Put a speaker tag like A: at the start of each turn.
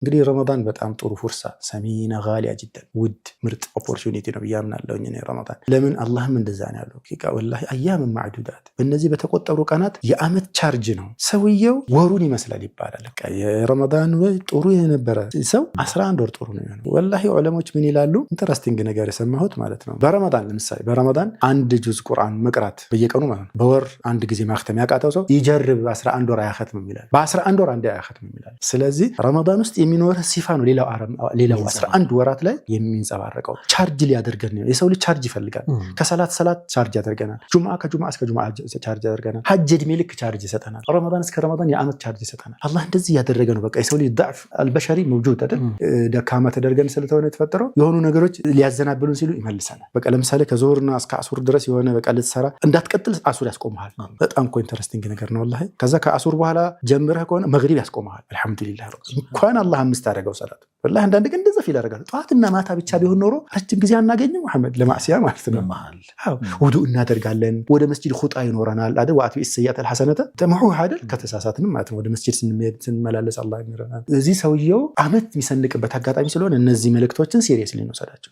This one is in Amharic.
A: እንግዲህ ረመዳን በጣም ጥሩ ፍርሳ ሰሚና ጋሊያ ጅደን ውድ ምርጥ ኦፖርቹኒቲ ነው ብያምናለሁ እኔ ረመዳን። ለምን አላህም እንደዛ ነው ያለው ወላሂ አያም ማዕዱዳት በእነዚህ በተቆጠሩ ቀናት የአመት ቻርጅ ነው። ሰውየው ወሩን ይመስላል ይባላል። የረመዳን ጥሩ የነበረ ሰው 11 ወር ጥሩ ነው የሚሆነው። ወላሂ ዑለሞች ምን ይላሉ? ኢንተረስቲንግ ነገር የሰማሁት ማለት ነው። በረመዳን ለምሳሌ በረመዳን አንድ ጁዝ ቁርአን መቅራት በየቀኑ ማለት ነው በወር አንድ ጊዜ ማክተም ያቃተው ሰው ይጀርብ 11 ወር አያختም ይላል። በ11 ወር አንድ አያختም ይላል። ስለዚህ ረመዳን ውስጥ የሚኖር ሲፋ ነው ሌላው 11 ወራት ላይ የሚንጸባረቀው ቻርጅ ሊያደርገን ነው። የሰው ልጅ ቻርጅ ይፈልጋል። ከሰላት ቻርጅ ያደርገናል። ጁምዓ ከጁምዓ እስከ ጁምዓ ቻርጅ ያደርገናል። ሐጅ እድሜ ልክ ቻርጅ ይሰጠናል። ረመዳን እስከ ረመዳን የአመት ቻርጅ ይሰጠናል። አላህ እንደዚህ ያደረገ ነው። በቃ የሰው ልጅ ضعፍ አልበሸሪ موجود አይደል? ደካማ ተደርገን ስለተሆነ የተፈጠረው የሆኑ ነገሮች ሊያዘናብሉን ሲሉ ይመልሰናል። በቃ ለምሳሌ ከዞርና እስከ አሱር ድረስ የሆነ በቃ ልትሰራ እንዳትቀጥል አሱር ያስቆምሃል። በጣም እኮ ኢንተረስቲንግ ነገር ነው ወላሂ። ከዛ ከአሱር በኋላ ጀምረህ ከሆነ መግሪብ ያስቆምሃል። አልহামዱሊላህ እንኳን አላህ አምስት አደረገው ሰላት ወላሂ። አንዳንድ ቀን እንደዛ ፊል ያደርጋል። ጧትና ማታ ብቻ ቢሆን ኖሮ ረጅም ጊዜ አናገኝም መሐመድ ለማዕሲያ ማለት ነው። አዎ ውዱእ እናደርጋለን። ወደ መስጂድ ኹጣ ይኖረናል አይደል? ወአት ቢሰያት الحسنه ተመሑ አይደል? ከተሳሳትንም ማለት ነው ወደ መስጂድ ስንመላለስ አላህ ይመረናል። እዚህ ሰውየው አመት የሚሰንቅበት አጋጣሚ ስለሆነ እነዚህ መልእክቶችን ሲሪየስሊ እንወስዳቸው።